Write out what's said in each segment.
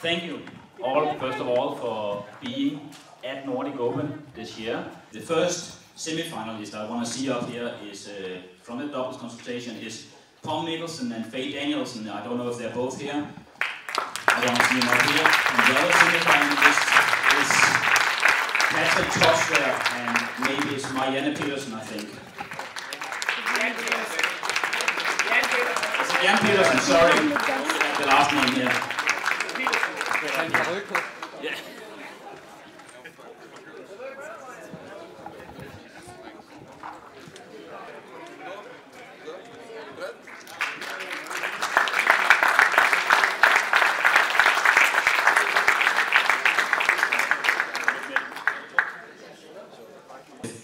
Thank you all, first of all, for being at Nordic Open this year. The first semi-finalist I want to see up here is, from the doubles consultation, is Tom Mickelsen and Faye Danielson. I don't know if they're both here. I want to see them up here. And the other semi-finalist is Patrick Tosler and maybe it's Marianne Petersen, I think. It's Jan Petersen, sorry. The last name here. Yeah.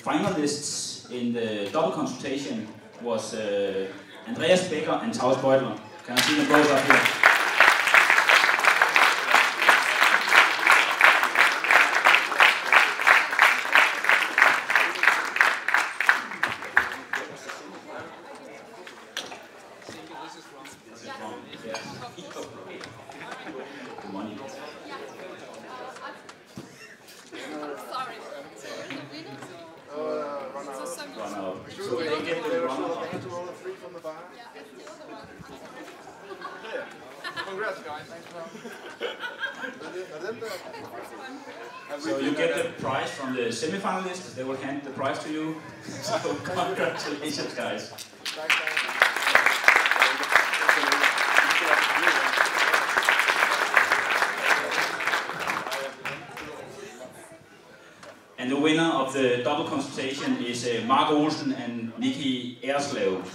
Finalists in the double consultation was Andreas Becker and Taus Beutler. Can I see them both up here? Congrats, guys. So you get the prize from the semi-finalists. They will hand the prize to you. So congratulations, guys. And the winner of the double consultation is Mark Olsen and Nikki Erslev.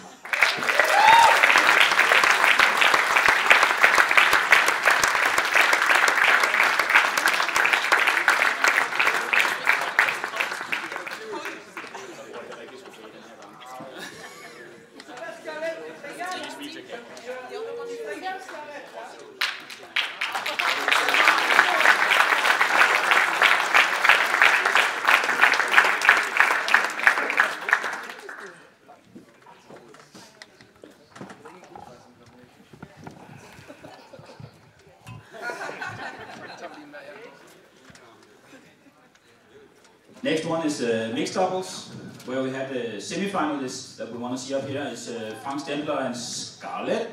Next one is mixed doubles, where we have the semi-finalists that we want to see up here. It's Frank Stempler and Scarlett.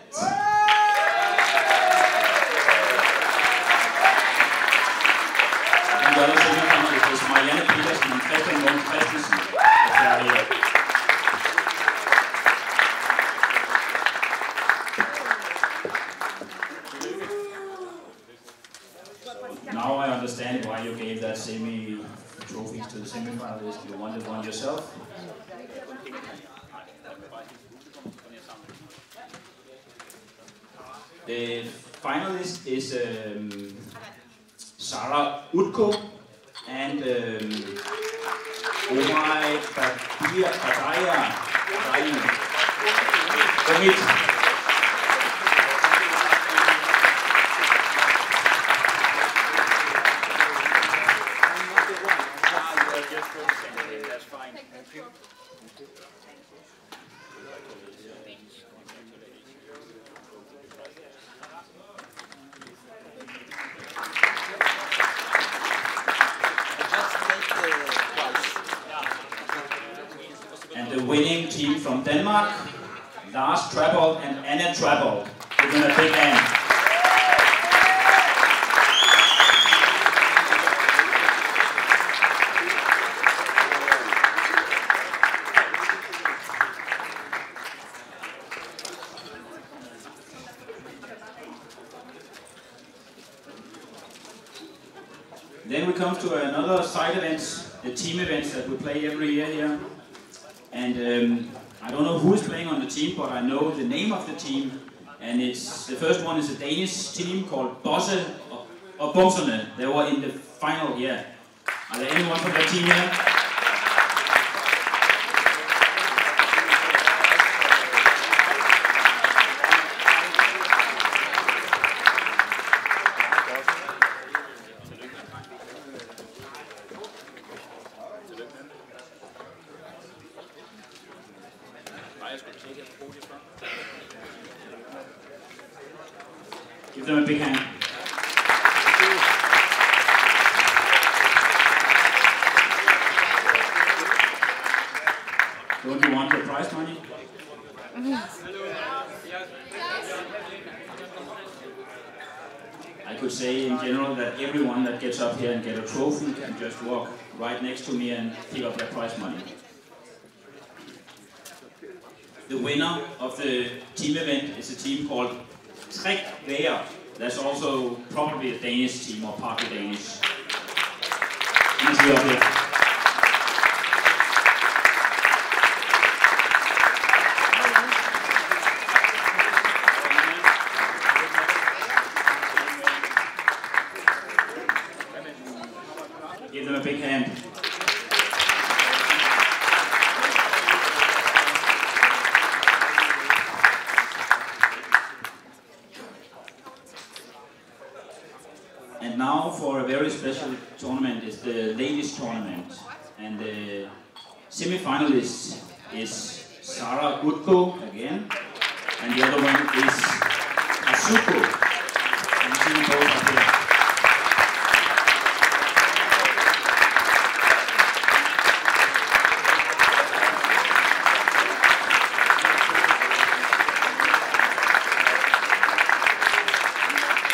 And the other semi-finalist is Marianne Petersen and Christian Munk Christensen. Now I understand why you gave that trophies to the semi-finalists. You wanted one yourself. The finalist is Sarah Utko and Omar Badaya. And the winning team from Denmark, Lars Trabold and Anna Trabold. Give them a big hand. Then we come to another side events, the team events that we play every year here. And I don't know who is playing on the team, but I know the name of the team. And it's the first one is a Danish team called Bosse og Bumserne. They were in the final here. Are there anyone from that team here? Give them a big hand. I could say in general that everyone that gets up here and get a trophy can just walk right next to me and pick up their prize money. The winner of the team event is a team called Træk Vejret. That's also probably a Danish team or partly Danish. You see up here. Give them a big hand. And now for a very special tournament is the ladies tournament. And the semi-finalist is Sarah Gutko again. And the other one is Asuko. And you see them both up here.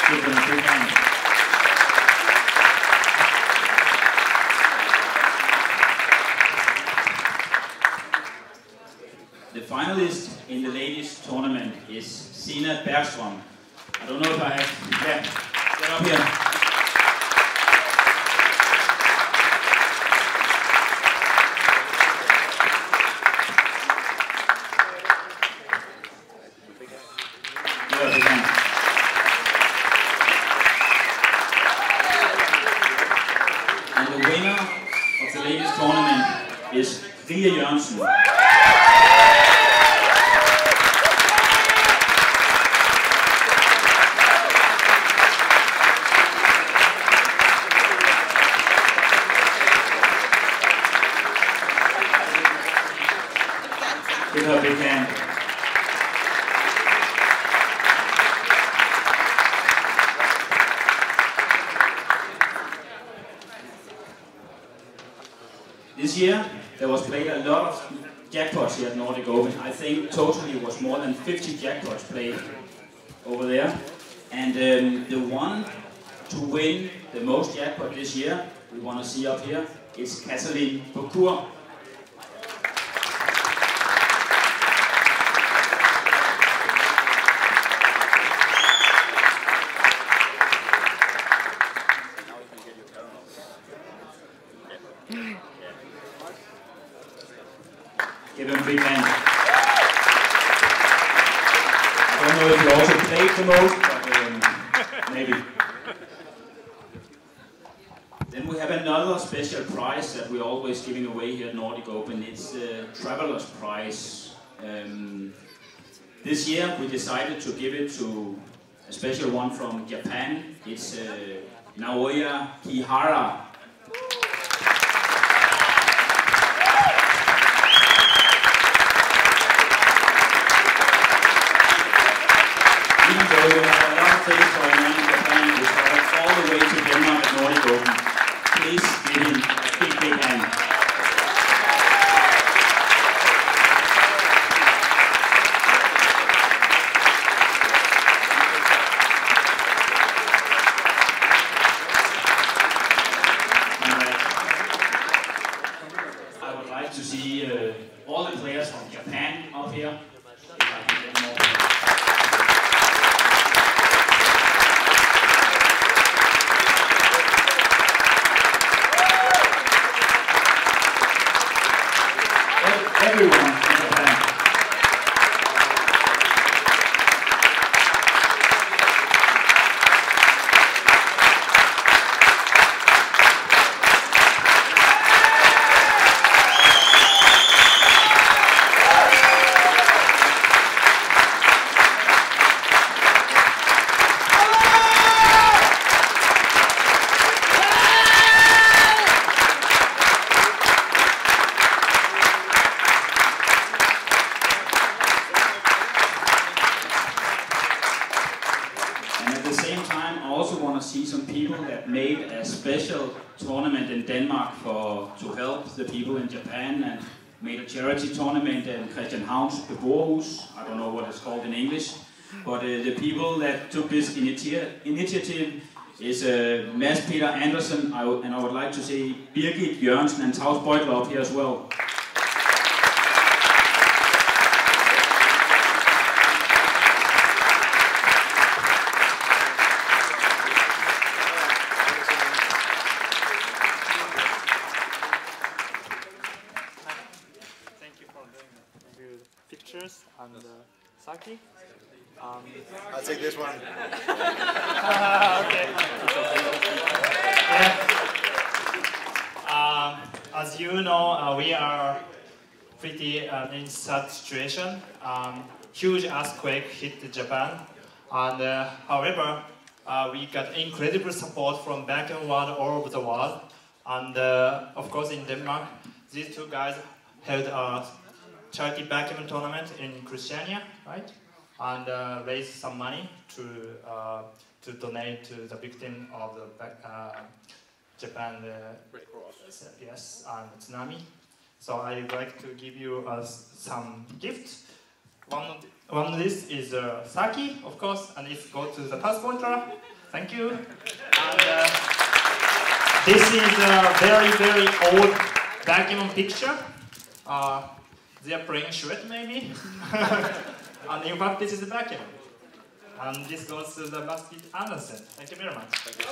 Give them a big hand. The finalist in the ladies tournament is Sina Bergström. I don't know if I have, yeah, get up here. Give her a big hand. And the winner of the ladies tournament is Ria Jørgensen. Give her a big hand. This year, there was played a lot of jackpots here at Nordic Open. I think totally it was more than 50 jackpots played over there. And the one to win the most jackpot this year, we want to see up here, is Katalin Bokur. Give him a big hand. I don't know if you also played the most, but maybe. Then we have another special prize that we're always giving away here at Nordic Open. It's the Traveler's Prize. This year we decided to give it to a special one from Japan. It's Naoya Kihara. Even though we have a lot of things going on in Japan, we traveled all the way to Denmark at Nordic Open. Please give him a big, big hand. I would like to see all the players from Japan up here. If I can get more. Everyone in Japan. I also want to see some people that made a special tournament in Denmark to help the people in Japan and made a charity tournament in Christianshavns Beboerhus. I don't know what it's called in English, but the people that took this initiative is Mads Peter Andersen, and I would like to say Birgit Jørgensen and Taus Beutler up here as well. And Saki. I'll take this one. Okay. Yeah. As you know, we are pretty in sad situation. Huge earthquake hit Japan, and however, we got incredible support from back and world all over the world. And of course, in Denmark, these two guys held a charity backgammon tournament in Christiania, right? And raise some money to donate to the victim of the Japan Red Cross. Yes, and tsunami. So I'd like to give you some gifts. One of this is Saki, of course, and if go to the Taus Beutler, thank you. And this is a very, very old backgammon picture. They are playing charade maybe. And in fact, this is the backgammon. And this goes to the Mads Peter Andersen. Thank you very much. Thank you.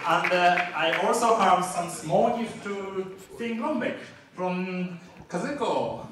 And I also have some small gift to Finn Grombeck from Kazuko.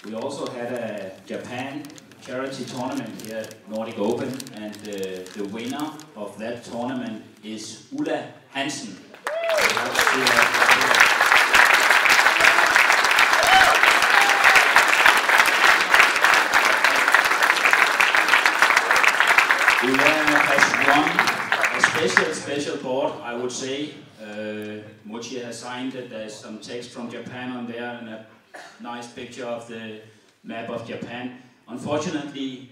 We also had a Japan charity tournament here at Nordic Open, and the winner of that tournament is Ulla Hansen. Ulla has won a special board, I would say. Mochi has signed it. There's some text from Japan on there and a nice picture of the map of Japan. Unfortunately,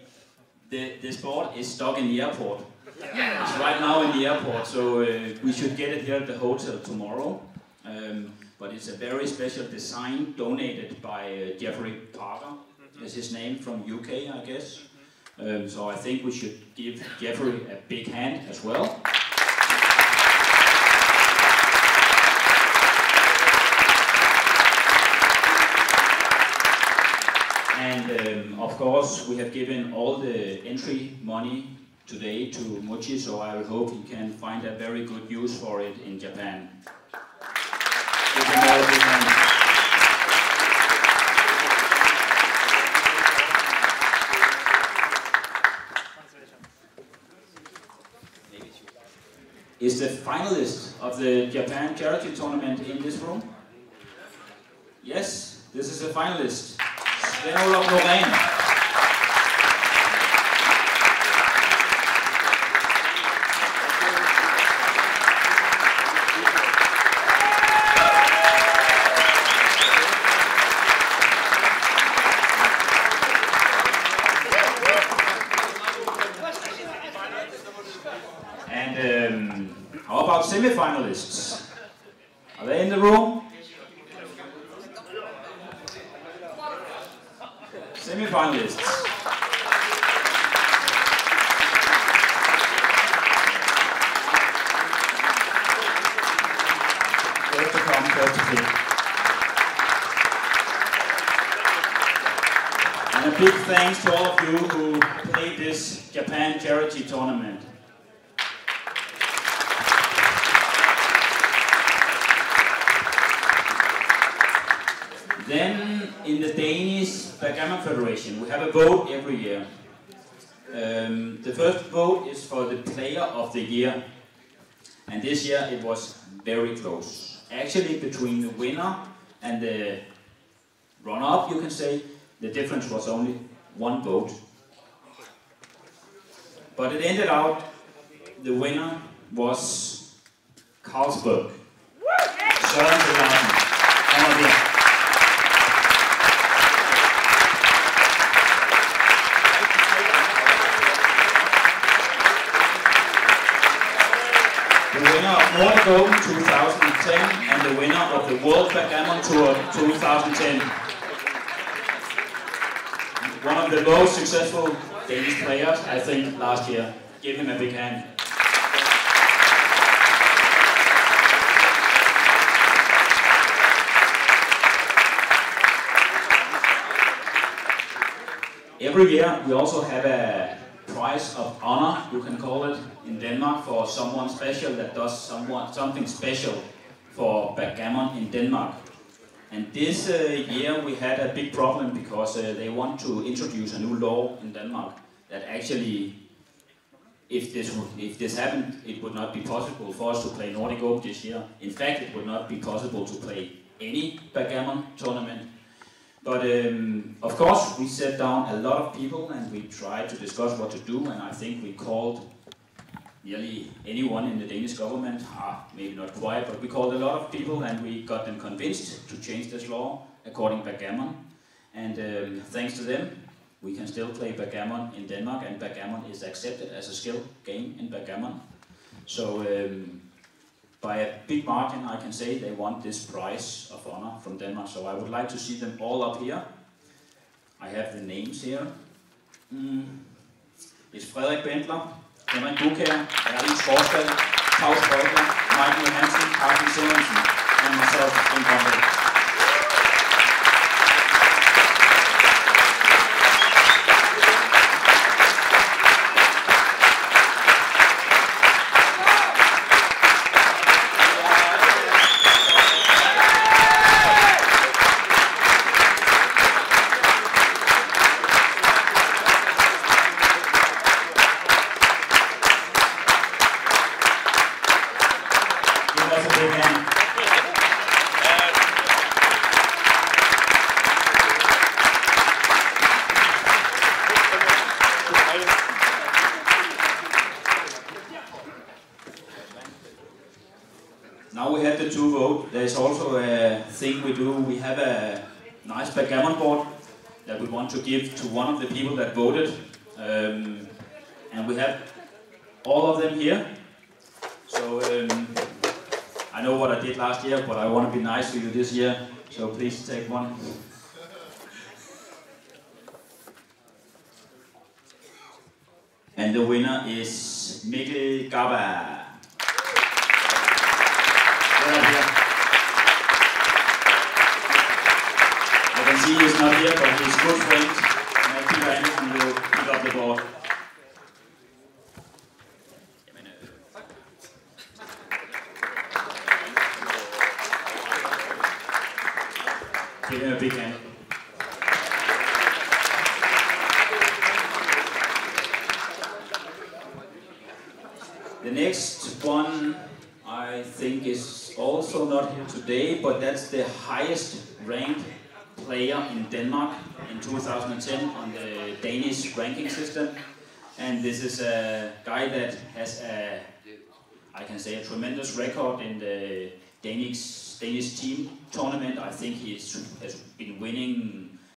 this board is stuck in the airport. It's right now in the airport, so we should get it here at the hotel tomorrow. But it's a very special design donated by Jeffrey Parker. That's his name, from UK, I guess. So I think we should give Jeffrey a big hand as well. And of course, we have given all the entry money today to Mochi, so I hope he can find a very good use for it in Japan. Give him all a big hand. Is the finalist of the Japan charity tournament in this room? Yes, this is a finalist. Sven Olaf Norén. And how about semi-finalists? Are they in the room? Semi-finalists. First to come, first to pick. And a big thanks to all of you who played this Japan charity tournament. in the Danish Backgammon Federation, we have a vote every year. The first vote is for the player of the year. And this year it was very close. Actually, between the winner and the runner-up, you can say, the difference was only one vote. But it ended out, the winner was Carlsberg. Søren Larsen. Han var der. The winner of Nordic Open 2010 and the winner of the World Backgammon Tour 2010. One of the most successful Danish players, I think, last year. Give him a big hand. Every year we also have a prize of honor, you can call it, in Denmark for someone special that does something special for backgammon in Denmark. And this year we had a big problem because they want to introduce a new law in Denmark that actually, if this happened, it would not be possible for us to play Nordic Open this year. In fact, it would not be possible to play any backgammon tournament. But of course, we sat down a lot of people and we tried to discuss what to do, and I think we called nearly anyone in the Danish government, maybe not quite, but we called a lot of people and we got them convinced to change this law according to backgammon. And thanks to them, we can still play backgammon in Denmark, and backgammon is accepted as a skill game in backgammon. So by a big margin, I can say they want this prize of honor from Denmark. So I would like to see them all up here. I have the names here. It's Frederik Bendler, Henrik Bucher, Erling Skorsdal, Claus Holger, Michael Hansen, Carsten Simonsen, and myself in Conrad. Now we have the two vote. There's also a thing we do. We have a nice backgammon board that we want to give to one of the people that voted. And we have all of them here. So I know what I did last year, but I want to be nice to you this year. So please take one. And the winner is Mikkel Gabba. I can see he's not here, but he's good friend. Peter Andersen will pick up the board. Give him a big hand. The next one, I think, is also not here today, but that's the highest ranked player in Denmark in 2010 on the Danish ranking system. And this is a guy that has I can say, a tremendous record in the Danish team tournament. I think he has been winning